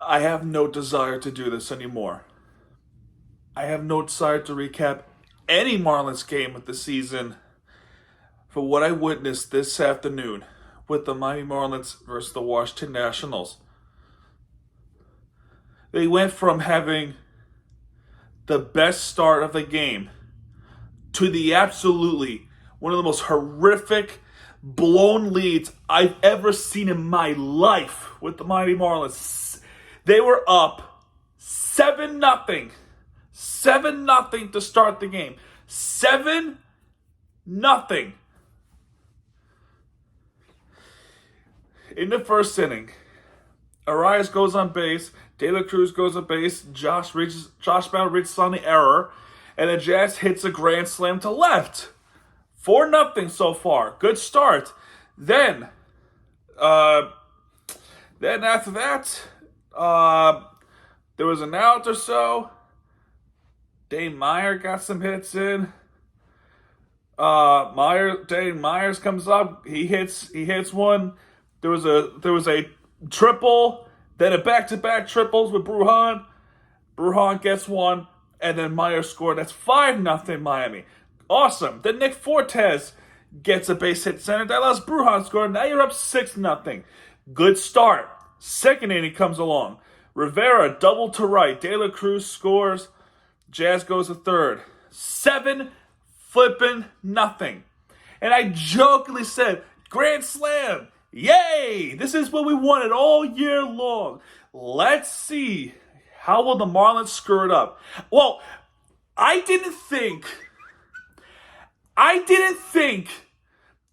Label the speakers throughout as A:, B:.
A: I have no desire to do this anymore. I have no desire to recap any Marlins game of the season for what I witnessed this afternoon with the Miami Marlins versus the Washington Nationals. They went from having the best start of the game to the absolutely one of the most horrific blown leads I've ever seen in my life with the Miami Marlins. They were up 7-0. 7-0 to start the game. 7-0. In the first inning, Arias goes on base, De La Cruz goes on base, Josh Bell reaches on the error, and the Jazz hits a grand slam to left. 4-0 so far. Good start. Then after that, there was an out or so. Dane Meyer got some hits in. Dane Myers comes up. He hits one. There was a triple, then a back-to-back triples with Brujan. Brujan gets one, and then Meyer scored. That's 5-0 Miami. Awesome. Then Nick Fortes gets a base hit center. That allows Brujan to score. Now you're up 6-0. Good start. Second inning comes along. Rivera double to right. De La Cruz scores. Jazz goes to third. 7-0. And I jokingly said, grand slam. Yay! This is what we wanted all year long. Let's see how will the Marlins screw it up. Well, I didn't think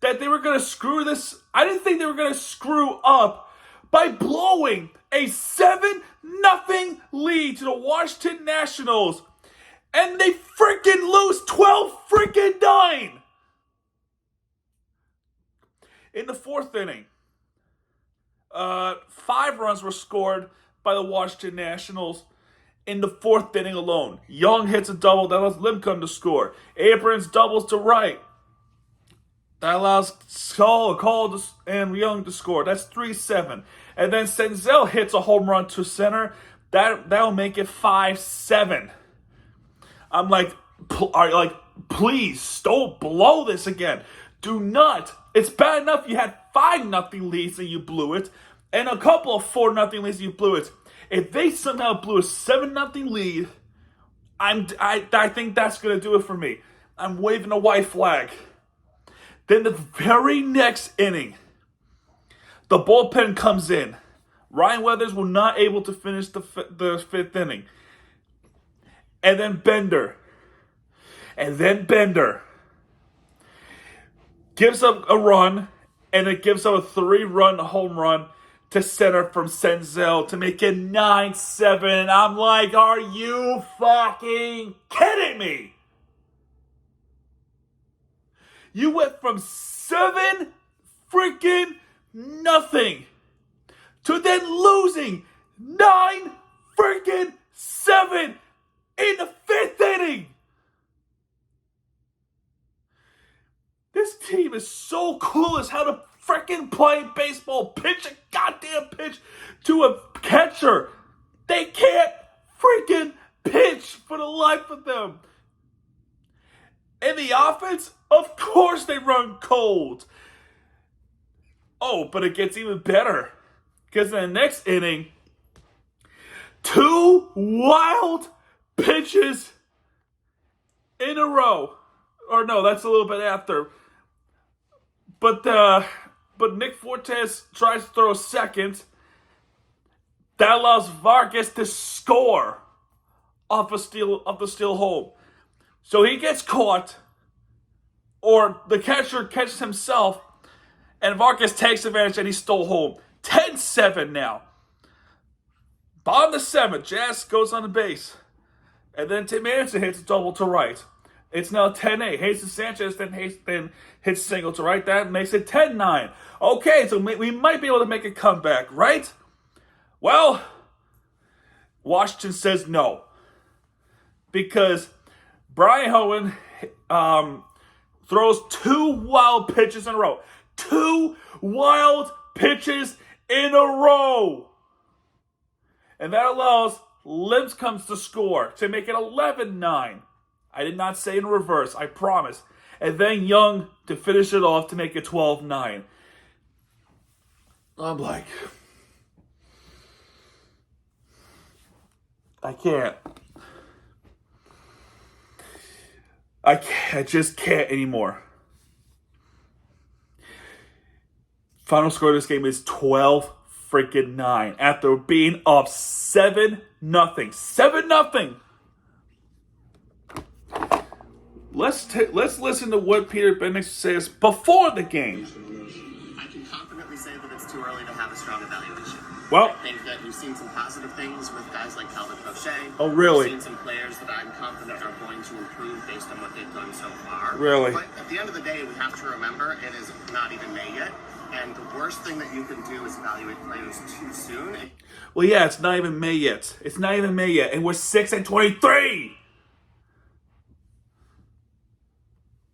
A: that they were going to screw this. I didn't think they were going to screw up by blowing a 7-0 lead to the Washington Nationals. And they freaking lose 12-9. In the fourth inning, 5 runs were scored by the Washington Nationals in the fourth inning alone. Young hits a double that allows Limcom to score. Abrams doubles to right. That allows Cole and Young to score. That's 3-7. And then Senzel hits a home run to center. That'll make it 5-7. I'm like, please don't blow this again. Do not. It's bad enough you had 5-0 leads and you blew it, and a couple of 4-0 leads and you blew it. If they somehow blew a 7-0 lead, I think that's gonna do it for me. I'm waving a white flag. Then the very next inning, the bullpen comes in. Ryan Weathers was not able to finish the fifth inning. And then Bender gives up a run, and it gives up a 3-run home run to center from Senzel to make it 9-7. I'm like, are you fucking kidding me? You went from 7-0 to then losing 9-7 in the fifth inning. This team is so clueless how to freaking play baseball. Pitch a goddamn pitch to a catcher. They can't freaking pitch for the life of them. And the offense, of course they run cold. Oh, but it gets even better. Because in the next inning, 2 wild pitches in a row. Or no, that's a little bit after. But Nick Fortes tries to throw a second. That allows Vargas to score off the steal home. So he gets caught, or the catcher catches himself, and Vargas takes advantage and he stole home. 10-7 now. Bottom of the 7th, Jazz goes on the base. And then Tim Anderson hits a double to right. It's now 10-8. Jesus Sanchez then hits single to right. That makes it 10-9. Okay, so we might be able to make a comeback, right? Well, Washington says no. Because Brian Hohen throws 2 wild pitches in a row. 2 wild pitches in a row. And that allows Lincecum to score to make it 11-9. I did not say in reverse, I promise. And then Young to finish it off to make it 12-9. I'm like, I can't. I just can't anymore. Final score of this game is 12-9 after being up 7-0. 7-0. Let's listen to what Peter Bendix says before the game.
B: I can confidently say that it's too early to have a strong evaluation.
A: Well,
B: I think that you've seen some positive things with guys like Calvin Crochet.
A: Oh, really?
B: You've seen some players that I'm confident are going to improve based on what they've done so far.
A: Really?
B: But at the end of the day, we have to remember it is not even May yet. And the worst thing that you can do is evaluate players too soon.
A: Well, yeah, it's not even May yet. It's not even May yet, and we're 6-23.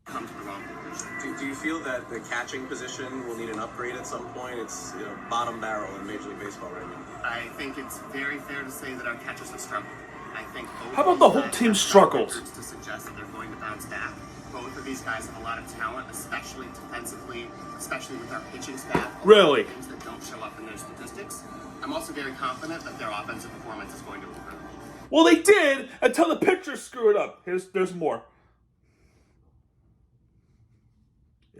B: Come to the wrong conclusion.
C: Do you feel that the catching position will need an upgrade at some point? It's bottom barrel in Major League Baseball right now.
B: I think it's very fair to say that our catchers have struggled. I think both
A: How about the whole
B: guys
A: team
B: have
A: struggles?
B: records to suggest that they're going to bounce back. Both of these guys have a lot of talent, especially defensively, especially with our pitching staff.
A: Really?
B: Things that don't show up in their statistics. I'm also very confident that their offensive performance is going to improve.
A: Well, they did until the pitchers screw it up. There's more.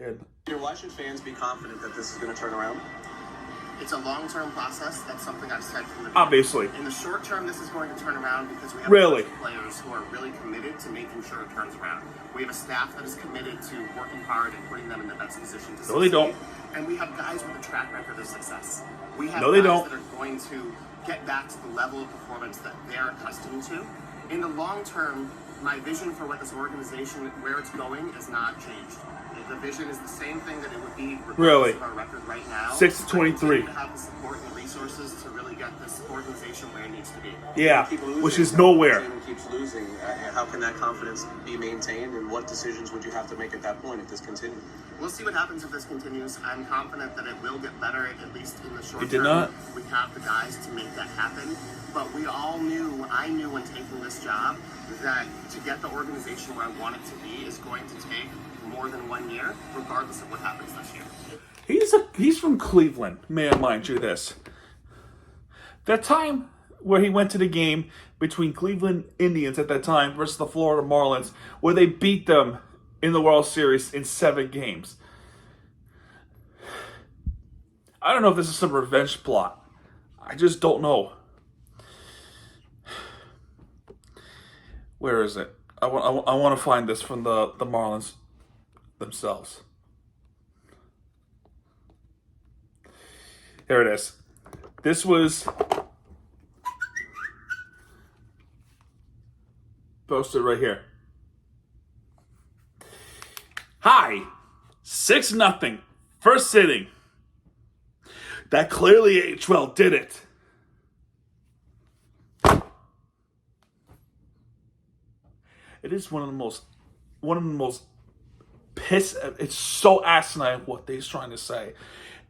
A: And
C: Why should fans be confident that this is going to turn around?
B: It's a long-term process. That's something I've said from the beginning.
A: Obviously.
B: In the short term, this is going to turn around because we have
A: Really?
B: a bunch of players who are really committed to making sure it turns around. We have a staff that is committed to working hard and putting them in the best position to succeed.
A: No, they don't.
B: And we have guys with a track record of success. We have
A: No, they
B: guys
A: don't.
B: that are going to get back to the level of performance that they're accustomed to. In the long term, my vision for what this organization, where it's going, is not changed. The vision is the same thing that it would be regardless
A: Really?
B: of our record right now.
A: 6-23.
B: We to have the support and the resources to really get this organization where it needs to be.
A: yeah,
C: Keep losing,
A: which is nowhere.
C: The team keeps losing. How can that confidence be maintained, and what decisions would you have to make at that point if this continues?
B: We'll see what happens if this continues. I'm confident that it will get better, at least in the short
A: It did
B: term.
A: not?
B: We have the guys to make that happen. But we all knew, I knew when taking this job, that to get the organization where I want it to be is going to take more than 1 year, regardless of what happens this year.
A: He's from Cleveland. May I mind you this? That time where he went to the game between Cleveland Indians at that time versus the Florida Marlins, where they beat them in the World Series in 7 games. I don't know if this is some revenge plot. I just don't know. Where is it? I want to find this from the Marlins themselves. Here it is. This was posted right here. Hi, 6-0, first inning. That clearly aged well, did it? It is one of the most it's so asinine what he's trying to say.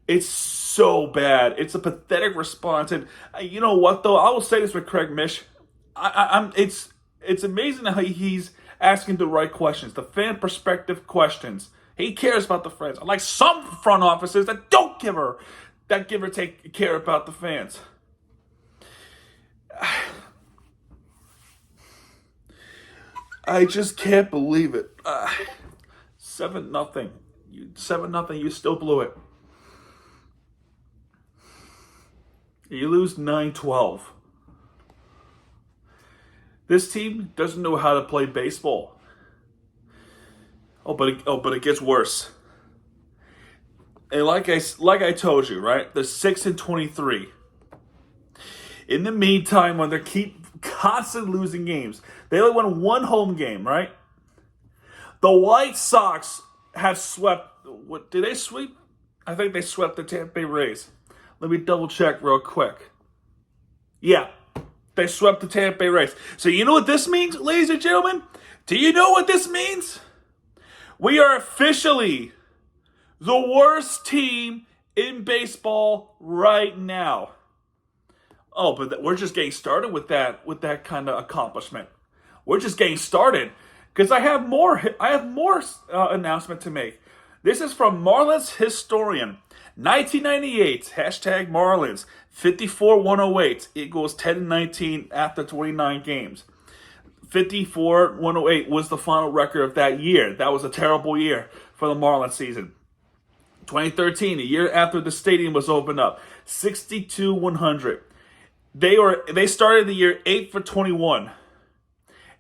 A: It's so bad. It's a pathetic response. And you know what, though? I will say this with Craig Mish. It's amazing how he's asking the right questions, the fan perspective questions. He cares about the fans. Like some front offices that don't give or take care about the fans. I just can't believe it. 7-0. 7-0. You still blew it. You lose 9-12. This team doesn't know how to play baseball. But it gets worse. And like I told you, right? They're 6-23. In the meantime, when they keep constantly losing games, they only won 1 home game, right? The White Sox have swept. What did they sweep? I think they swept the Tampa Bay Rays. Let me double check real quick. Yeah, they swept the Tampa Bay Rays. So you know what this means, ladies and gentlemen? Do you know what this means? We are officially the worst team in baseball right now. Oh, but we're just getting started with that kind of accomplishment. We're just getting started because I have more announcement to make. This is from Marlins historian, 1998 hashtag Marlins 54-108 equals 10-19 after 29 games. 54-108 was the final record of that year. That was a terrible year for the Marlins season. 2013, a year after the stadium was opened up, 62-100. They started the year 8 for 21.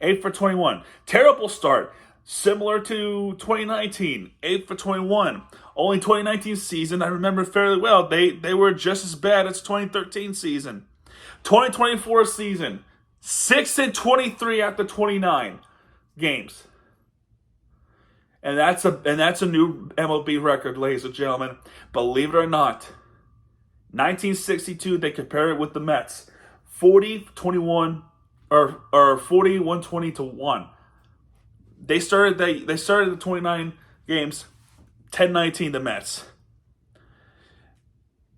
A: 8 for 21. Terrible start. Similar to 2019. 8 for 21. Only 2019 season I remember fairly well. They were just as bad as 2013 season. 2024 season. 6-23 after 29 games. And that's a new MLB record, ladies and gentlemen. Believe it or not. 1962, they compare it with the Mets. 40-21 or 40-120 to 1. They started the 29 games 10-19 the Mets.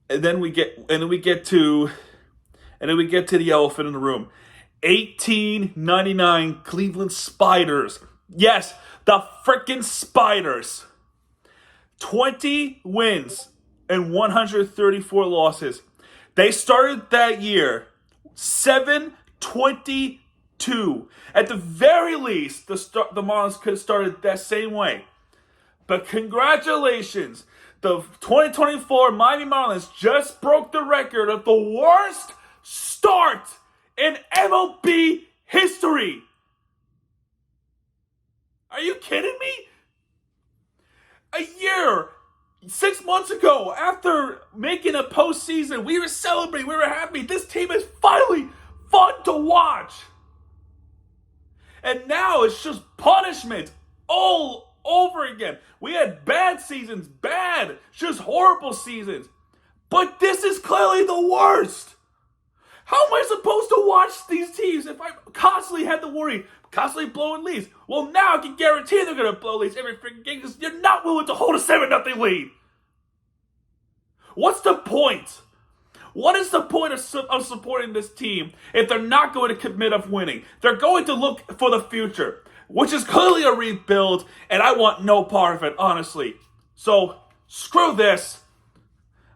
A: And then we get to the elephant in the room. 1899 Cleveland Spiders. Yes, the freaking Spiders. 20 wins and 134 losses. They started that year 7-22. At the very least, the Marlins could have started that same way. But congratulations, the 2024 Miami Marlins just broke the record of the worst start in MLB history. Are you kidding me? A year, 6 months ago, after making a postseason, we were celebrating, we were happy. This team is finally fun to watch. And now it's just punishment all over again. We had bad seasons, just horrible seasons. But this is clearly the worst. How am I supposed to watch these teams if I constantly had to worry, constantly blowing leads? Well, now I can guarantee they're going to blow leads every freaking game because you're not willing to hold a 7-0 lead. What's the point? What is the point of supporting this team if they're not going to commit of winning? They're going to look for the future, which is clearly a rebuild, and I want no part of it, honestly. So, screw this.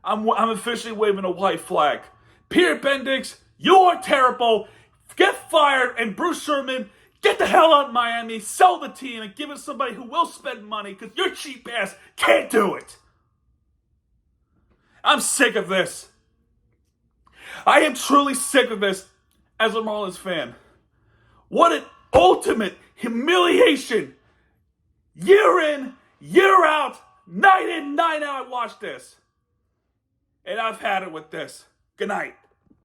A: I'm officially waving a white flag. Peter Bendix, you are terrible. Get fired, and Bruce Sherman, get the hell out of Miami, sell the team, and give it to somebody who will spend money, because your cheap ass can't do it. I'm sick of this. I am truly sick of this as a Marlins fan. What an ultimate humiliation. Year in, year out, night in, night out, I watch this. And I've had it with this. Good night.